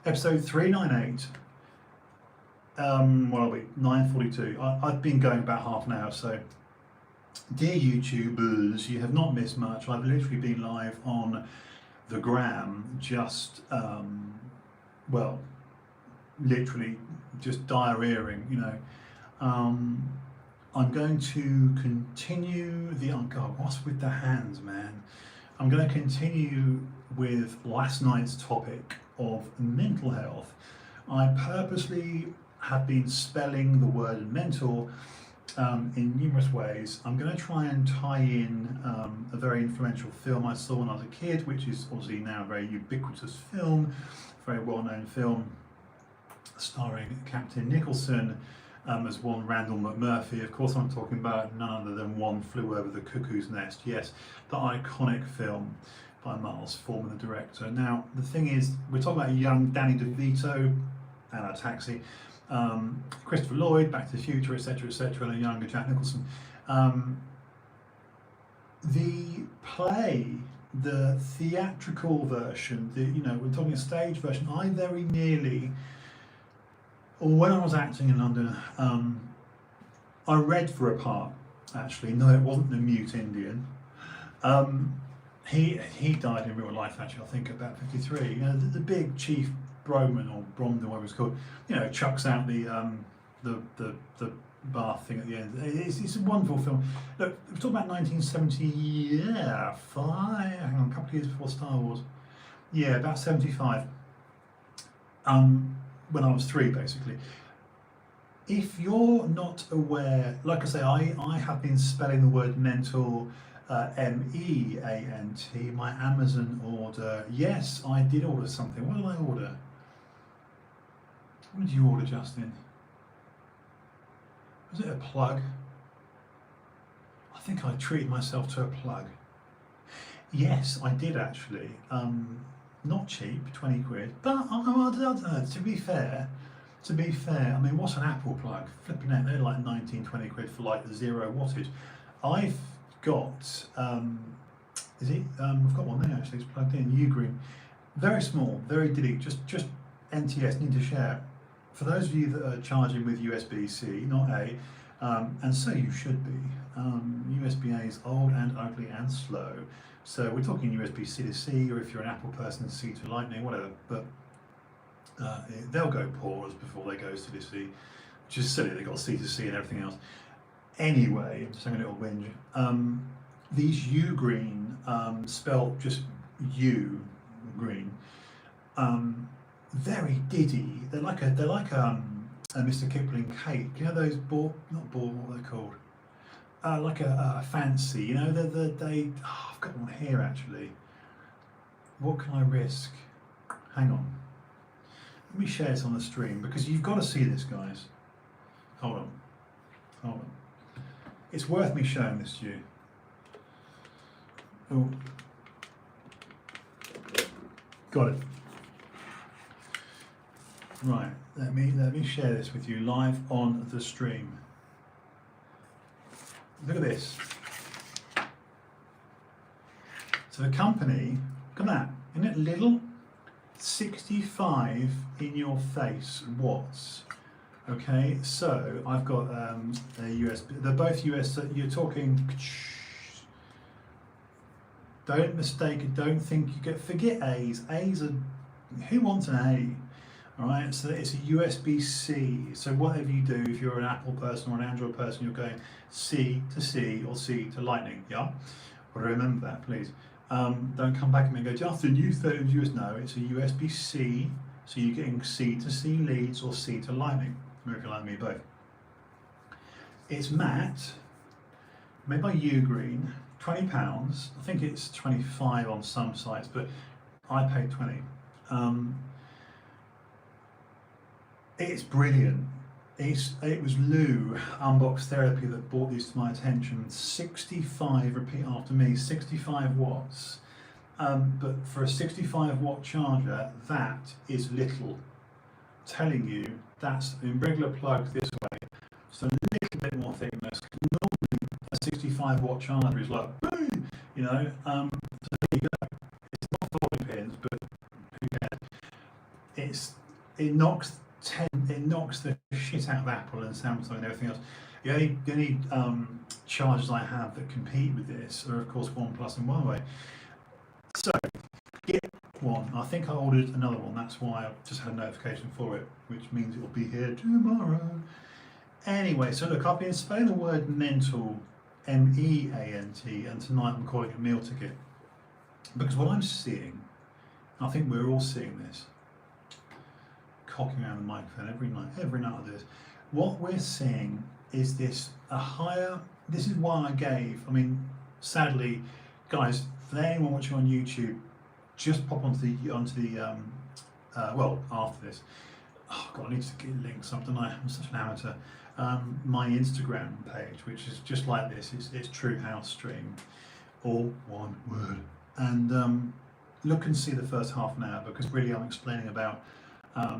Episode 398. What are we? 9:42. I've been going about half an hour, so dear YouTubers, you have not missed much. I've literally been live on the gram, just well, literally just diarrheaing, you know. I'm going to continue the, oh God, what's with the hands, man? I'm going to continue with last night's topic of mental health. I purposely have been spelling the word mental in numerous ways. I'm going to try and tie in a very influential film I saw when I was a kid, which is obviously now a very ubiquitous film, very well-known film, starring Captain Nicholson as one Randall McMurphy. Of course, I'm talking about none other than One Flew Over the Cuckoo's Nest. Yes, the iconic film by Miles Forman, the director. Now, the thing is, we're talking about a young Danny DeVito and a Taxi, Christopher Lloyd, Back to the Future, etc., etc., and a younger Jack Nicholson. The play, the theatrical version, we're talking a stage version. I very nearly, when I was acting in London, I read for a part. Actually, no, it wasn't the Mute Indian. He died in real life. Actually, I think about 53. You know, the big Chief Broman or Bromden, whatever it's called. You know, chucks out the bath thing at the end. It's a wonderful film. Look, we're talking about 1970. Yeah, hang on, a couple of years before Star Wars. Yeah, about 75. When I was 3, basically. If you're not aware, like I say, I have been spelling the word mental, M-E-A-N-T, my Amazon order. Yes, I did order something. What did I order? What did you order, Justin? Was it a plug? I think I treated myself to a plug. Yes, I did actually. Not cheap, 20 quid, but I don't know, to be fair, I mean, what's an Apple plug? Flipping out, they're like 19, 20 quid for like 0 wattage. I've got, I've got one there actually, it's plugged in, Ugreen. Very small, very dilly, just NTS, need to share. For those of you that are charging with USB-C, not A, and so you should be, USB-A is old and ugly and slow. So we're talking USB-C to C, or if you're an Apple person, C to Lightning, whatever. But they'll go pause before they go C to C, which is silly. They've got C to C and everything else. Anyway, I'm just having a little whinge. These Ugreen, spelled just U green, very diddy. They're like a Mr. Kipling cake. You know those not ball, what they're called? Like a fancy, you know, I've got one here actually. What can I risk? Hang on. Let me share this on the stream because you've got to see this, guys. Hold on. It's worth me showing this to you. Oh. Got it. Right, let me share this with you live on the stream. Look at this. So the company, look at that, isn't it little? 65 in your face watts. Okay, so I've got a USB, they're both US, you're talking, don't mistake it, don't think you get, forget A's are, who wants an A? Alright, so it's a USB-C, so whatever you do, if you're an Apple person or an Android person, you're going C to C or C to Lightning, yeah? Well, remember that, please. Don't come back at me and go, Justin, you said it was US. No, it's a USB-C, so you're getting C to C leads or C to Lightning. American like me both. It's matte, made by Ugreen, £20. I think it's 25 on some sites, but I paid 20. It's brilliant. It was Lou, Unbox Therapy, that brought these to my attention. 65, repeat after me, 65 watts. But for a 65 watt charger, that is little. I'm telling you, that's in regular plugs this way. Just a little bit more thickness. Normally, a 65 watt charger is like, boom, you know. So there you go. It's not 40 pins, but who cares? it knocks the shit out of Apple and Samsung and everything else. The only chargers I have that compete with this are of course OnePlus and Huawei. So get one. I think I ordered another one. That's why I've just had a notification for it, which means it will be here tomorrow. Anyway, so look, I've been spelling the word mental, MEANT, and tonight I'm calling it MEALticket. Because what I'm seeing, I think we're all seeing this, cocking around the microphone every night I do this. What we're seeing is this is why I mean, sadly, guys, for anyone watching on YouTube, just pop onto the well, after this, oh God, I need to get links up, don't I? I'm such an amateur. My Instagram page, which is just like this, it's TrueHouse stream, all one word. And look and see the first half an hour, because really I'm explaining about a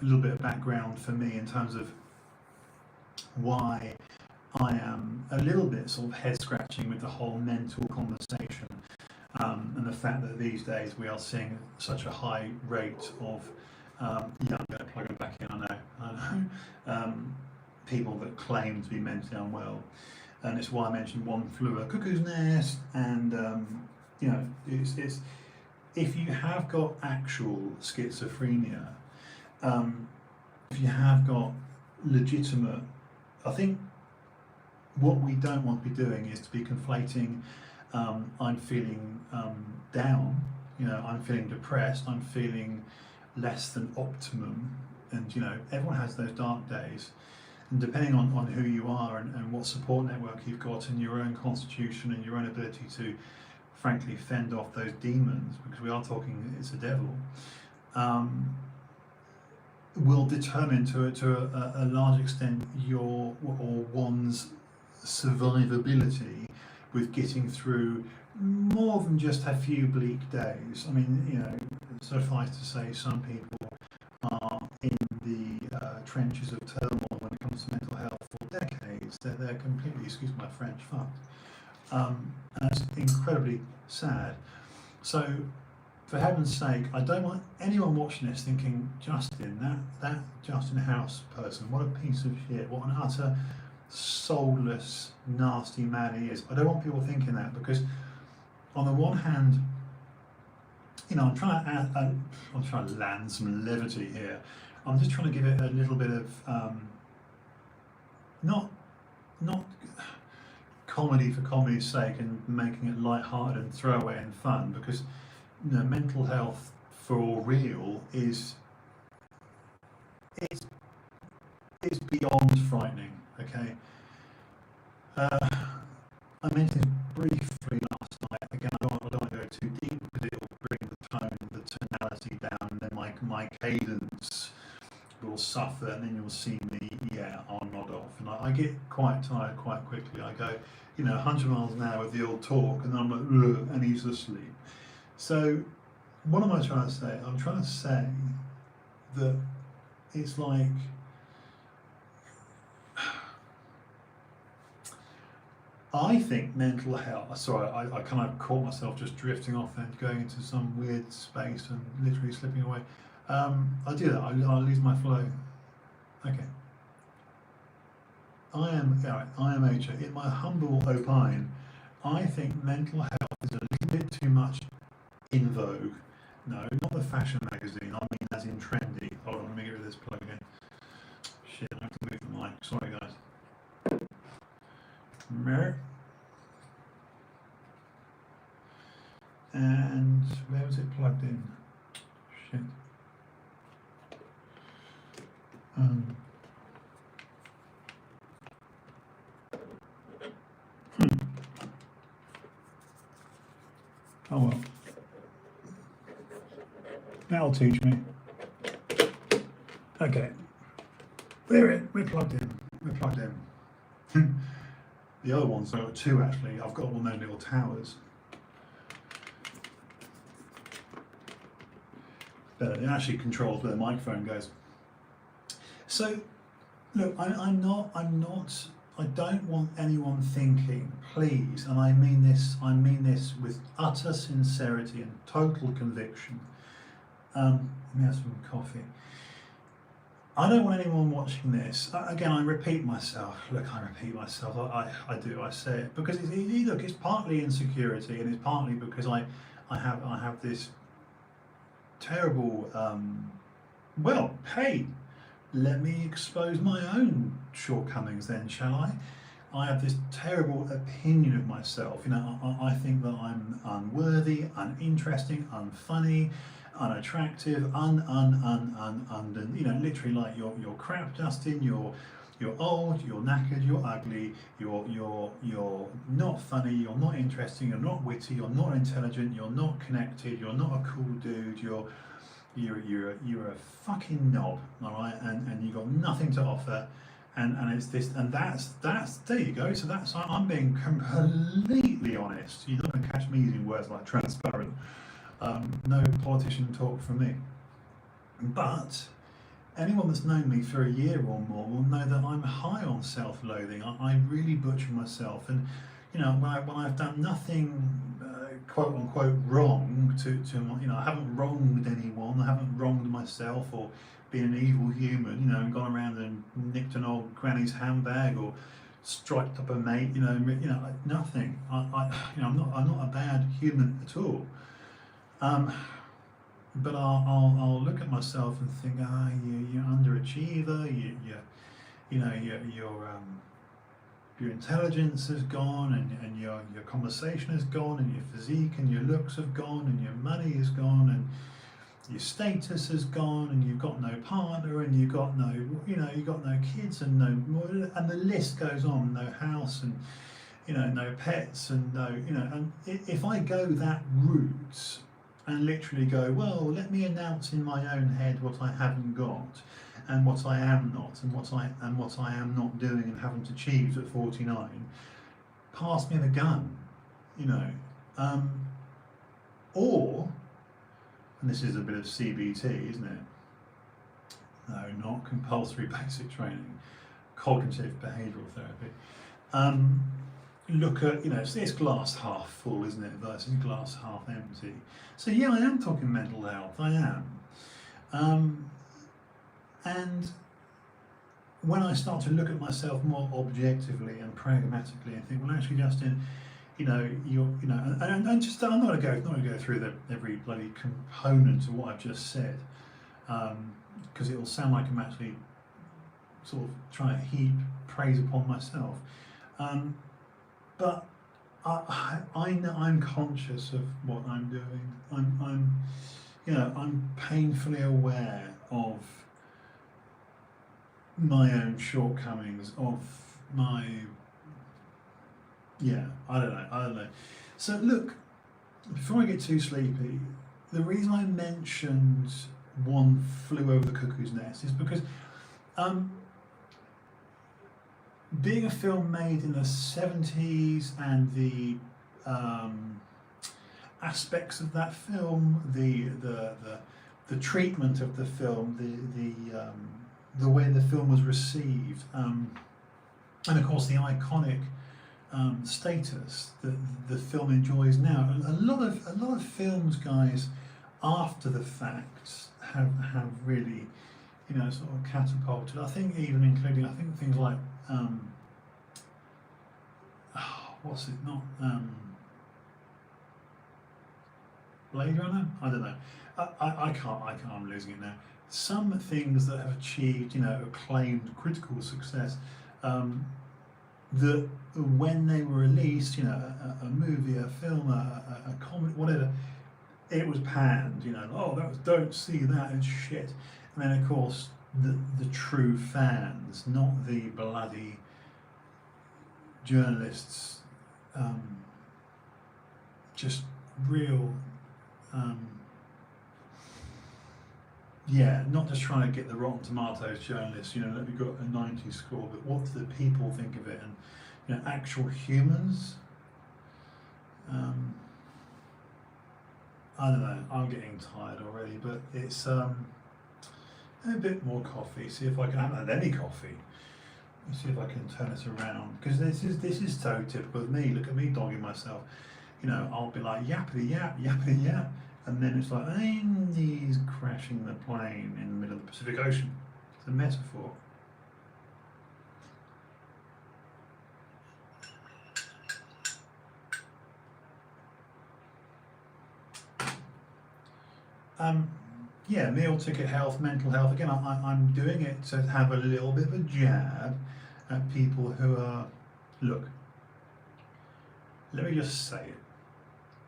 little bit of background for me in terms of why I am a little bit sort of head scratching with the whole mental conversation, and the fact that these days we are seeing such a high rate of yeah, I'm going to plug it back in, I know, people that claim to be mentally unwell. And it's why I mentioned one flew a cuckoo's nest, and you know, it's if you have got actual schizophrenia, if you have got legitimate, I think what we don't want to be doing is to be conflating I'm feeling down, you know, I'm feeling depressed, I'm feeling less than optimum, and you know, everyone has those dark days, and depending on who you are and what support network you've got and your own constitution and your own ability to frankly fend off those demons, because we are talking, it's a devil, will determine to a large extent your or one's survivability with getting through more than just a few bleak days. I mean, you know, suffice to say, some people are in the trenches of turmoil when it comes to mental health for decades. They're completely, excuse my French, fucked. And that's incredibly sad. So, for heaven's sake, I don't want anyone watching this thinking, Justin, that Justin House person, what a piece of shit, what an utter soulless, nasty man he is. I don't want people thinking that, because on the one hand, you know, I'm trying to land some levity here. I'm just trying to give it a little bit of not comedy for comedy's sake and making it light-hearted and throwaway and fun, because you know, mental health for real is it's beyond frightening. Okay, I mentioned this briefly last night. Again, I don't want to go too deep because it will bring the tone, the tonality down, and then my cadence will suffer, and then you'll see me, I'll nod off, and I get quite tired quite quickly. I go, you know, 100 miles an hour with the old talk, and then I'm like, ugh, and he's asleep. So, what am I trying to say? I'm trying to say that it's like, I think mental health, sorry, I kind of caught myself just drifting off and going into some weird space and literally slipping away. I do that, I lose my flow. Okay. I am HA. In my humble opine, I think mental health is a little bit too much in vogue. No, not the fashion magazine, I mean as in trendy. Hold on, let me get rid of this plug again. Shit, I have to move the mic. Sorry guys. And where was it plugged in? Shit. Oh well. That'll teach me. Okay. We're plugged in. We're plugged in. The other ones, I've got two actually. I've got one of those little towers. But it actually controls where the microphone goes. So, look, I don't want anyone thinking, please, and I mean this with utter sincerity and total conviction. Let me have some coffee. I don't want anyone watching this. Again, I repeat myself. Look, I repeat myself. I do. I say it because look. It's partly insecurity, and it's partly because I have this terrible. Well, hey, let me expose my own shortcomings then, shall I? I have this terrible opinion of myself. You know, I think that I'm unworthy, uninteresting, unfunny, unattractive, you know, literally like you're crap, Justin. You're old, you're knackered, you're ugly, you're not funny, you're not interesting, you're not witty, you're not intelligent, you're not connected, you're not a cool dude, you're a fucking knob, all right, and you got nothing to offer, and it's this, and that's there you go. So that's, I'm being completely honest. You're not going to catch me using words like transparent. No politician talk from me. But anyone that's known me for a year or more will know that I'm high on self-loathing. I really butcher myself, and you know, when I've done nothing quote unquote wrong to my, you know, I haven't wronged anyone, I haven't wronged myself or been an evil human, you know, and gone around and nicked an old granny's handbag or striped up a mate, you know, nothing. You know, I'm not a bad human at all. But I'll look at myself and think, you're underachiever. You know, your intelligence has gone, and your conversation has gone, and your physique and your looks have gone, and your money is gone, and your status has gone, and you've got no partner, and you've got no, you know, you've got no kids, and and the list goes on. No house, and you know, no pets, and no, you know, and if I go that route and literally go, well, let me announce in my own head what I haven't got, and what I am not, and what I am not doing and haven't achieved at 49, pass me the gun, you know. Or, and this is a bit of CBT, isn't it? No, not compulsory basic training, cognitive behavioural therapy. Look at, you know, it's glass half full, isn't it, versus glass half empty. So yeah, I am talking mental health, I am. And when I start to look at myself more objectively and pragmatically and think, well, actually, Justin, you know, and just, I'm not going to go through every bloody component of what I've just said, because it will sound like I'm actually sort of trying to heap praise upon myself. But I know, I'm conscious of what I'm doing. I'm you know, I'm painfully aware of my own shortcomings, of my, yeah, I don't know. So look, before I get too sleepy, the reason I mentioned One Flew Over the Cuckoo's Nest is because being a film made in the 70s and the aspects of that film, the treatment of the film, the way the film was received, and of course the iconic status that the film enjoys now. A lot of films, guys, after the fact have really, you know, sort of catapulted. I think even including, I think things like what's it, not Blade Runner? I don't know. I can't, I'm losing it now. Some things that have achieved, you know, acclaimed critical success, that when they were released, you know, a movie, a film, a comedy, whatever, it was panned, you know, oh, that was, don't see that, it's shit. And then of course the true fans, not the bloody journalists, just real, yeah, not just trying to get the Rotten Tomatoes journalists, you know, that we got a 90 score, but what do the people think of it, and, you know, actual humans. I don't know, I'm getting tired already, but it's a bit more coffee, see if I can, I haven't had any coffee. Let's see if I can turn this around, because this is so typical of me. Look at me dogging myself. You know, I'll be like yappity yap, yappity yap, and then it's like Andy's crashing the plane in the middle of the Pacific Ocean. It's a metaphor. Yeah, meal ticket health, mental health. Again, I'm doing it to have a little bit of a jab at people who are, look, let me just say it.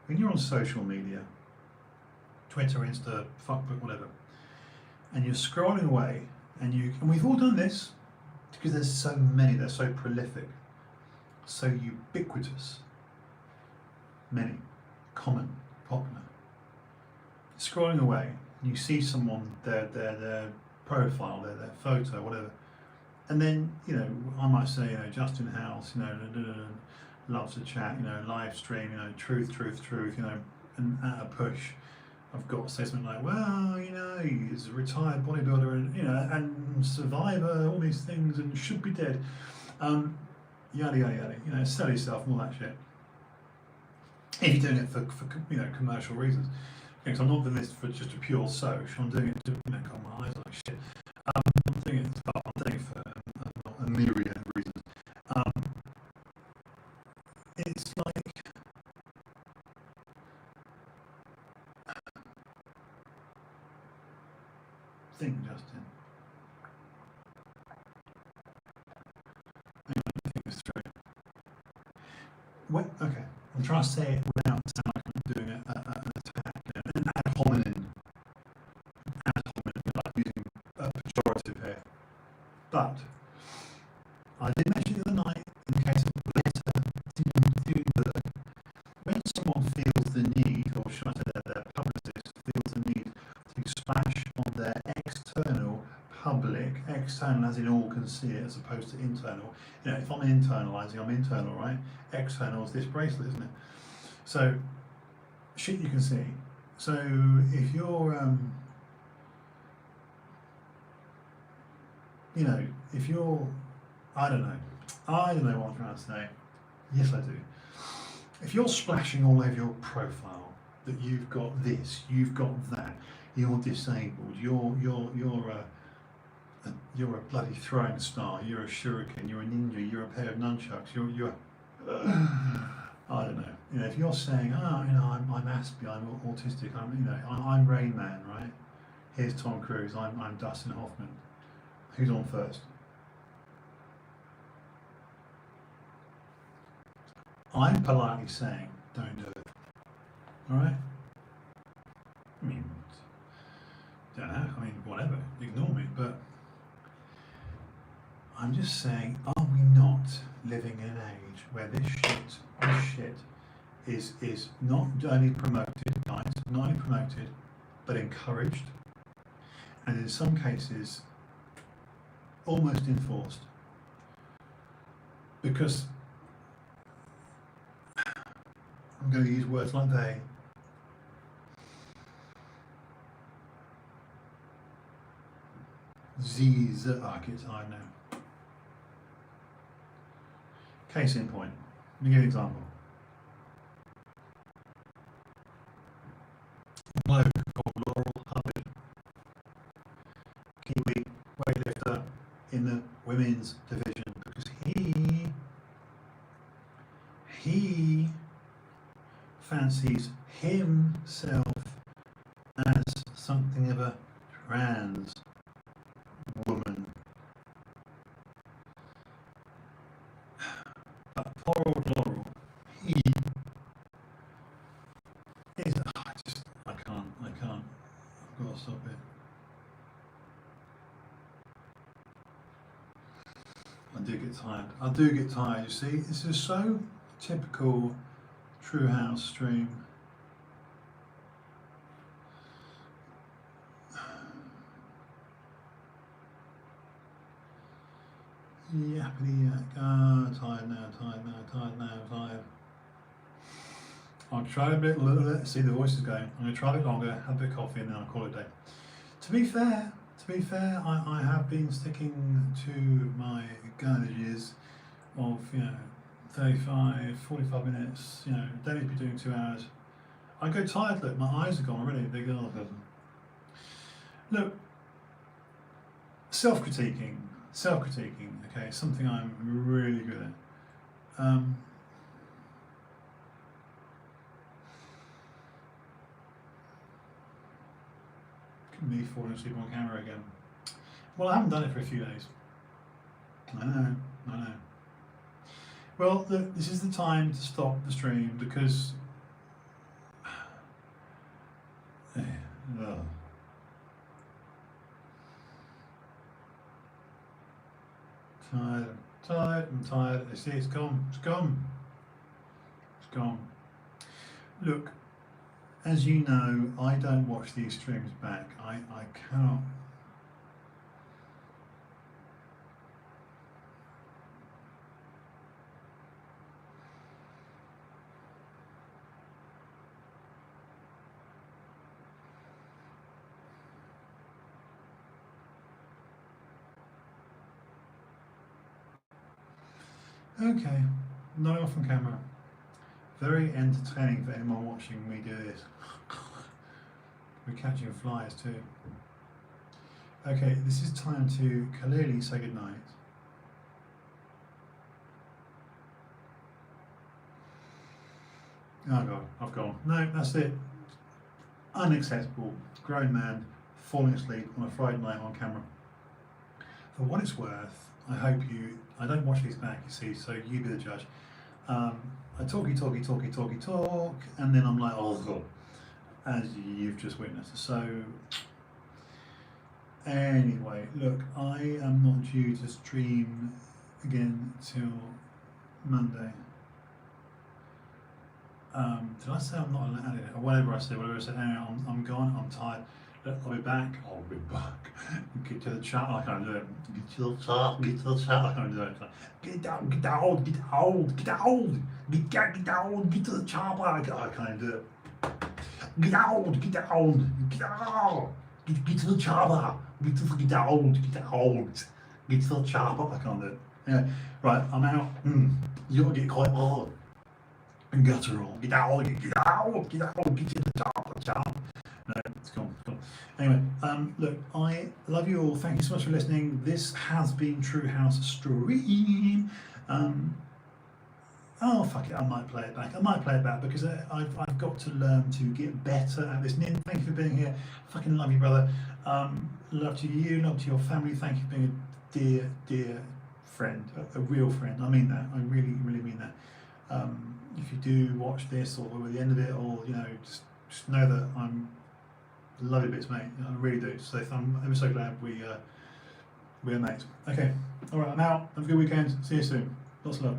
When you're on social media, Twitter, Insta, Fuckbook, whatever, and you're scrolling away, and we've all done this because there's so many, they're so prolific, so ubiquitous, many, common, popular. Scrolling away, and you see someone, their profile, their photo, whatever, and then I might say, Justin House, loves to chat, live stream, truth, and at a push, I've got to say something like, well, he's a retired bodybuilder and survivor, all these things, and should be dead, yada yada yada, sell yourself and all that shit. If you're doing it for commercial reasons, because I'm not doing this for just a pure social, I'm doing it to got my eyes like shit. I'm doing it for a myriad of reasons. It's like think, Justin. I think this through. Okay, I'm trying to say it without sounding like I'm doing an attack, an ad hominem, like using a pejorative here. But I did mention the other night, in the case of Thunberg, when someone feels the need, or should I say their publicist feels the need to splash on their external public, external as in all can see it as opposed to internal. If I'm internalising, I'm internal, right? External is this bracelet, isn't it? So, shit you can see. So, if you're, if you're, I don't know what I'm trying to say. Yes, I do. If you're splashing all over your profile that you've got this, you've got that, you're disabled, you're a bloody throwing star, you're a shuriken, you're a ninja, you're a pair of nunchucks, you're I don't know. If you're saying, I'm Aspie, I'm autistic, I'm Rain Man, right? Here's Tom Cruise, I'm Dustin Hoffman. Who's on first? I'm politely saying, don't do it. All right? I mean, don't know. Whatever. Ignore me. But I'm just saying, are we not living in an age where this shit is not only promoted, guys, not only promoted, but encouraged, and in some cases, almost enforced? Because I'm going to use words like they. I get tired now. Case in point. Let me give you an example. A bloke called Laurel Hubbard, Kiwi weightlifter in the women's division, because he fancies himself as something of a trans woman. But poor old Laurel, he is. I can't. I've got to stop it. I do get tired. You see, this is so typical TrueHouse stream. Yappity yak. Tired now. I'll try a bit. See, the voice is going. I'm going to try a bit longer, have a bit of coffee, and then I'll call it a day. To be fair, I have been sticking to my guidages of 35, 45 minutes. Don't need to be doing 2 hours. I go tired, look, my eyes are gone already. They go, look, self-critiquing, okay, something I'm really good at. Me falling asleep on camera again. Well, I haven't done it for a few days. I know. Well, look, this is the time to stop the stream because I'm tired. I see it's gone. Look, as you know, I don't watch these streams back. I cannot. Okay, not off on camera. Very entertaining for anyone watching me do this. We're catching flies too. Okay, this is time to clearly say goodnight. Oh God, I've gone. No, that's it. Unacceptable. Grown man falling asleep on a Friday night on camera. For what it's worth, I hope you. I don't watch these back, you see, so you be the judge. I talk, and then I'm like, oh God, as you've just witnessed. So, anyway, look, I am not due to stream again till Monday. Did I say I'm not allowed it? Or whatever I said, anyway, I'm gone, I'm tired. Look, I'll be back. Get to the chat, I can't do it. Get to the chat, I can't do it. Get down, get to the chopper, I can't do it. Get down, get to the chopper, get to the chopper, I can't do it. Anyway, right, I'm out. You gotta get quite hard and guttural. Get out, get to the chopper. No, it's gone. Anyway, look, I love you all. Thank you so much for listening. This has been TrueHouse Stream. Oh, fuck it, I might play it back because I've got to learn to get better at this. Nin, thank you for being here. Fucking love you, brother. Love to you, love to your family. Thank you for being a dear friend, a real friend. I mean that. I really mean that. If you do watch this or we're at the end of it, or just know that I'm love you bits, mate. I really do. So I'm so glad we're mates. Okay, all right, I'm out. Have a good weekend. See you soon. Lots of love.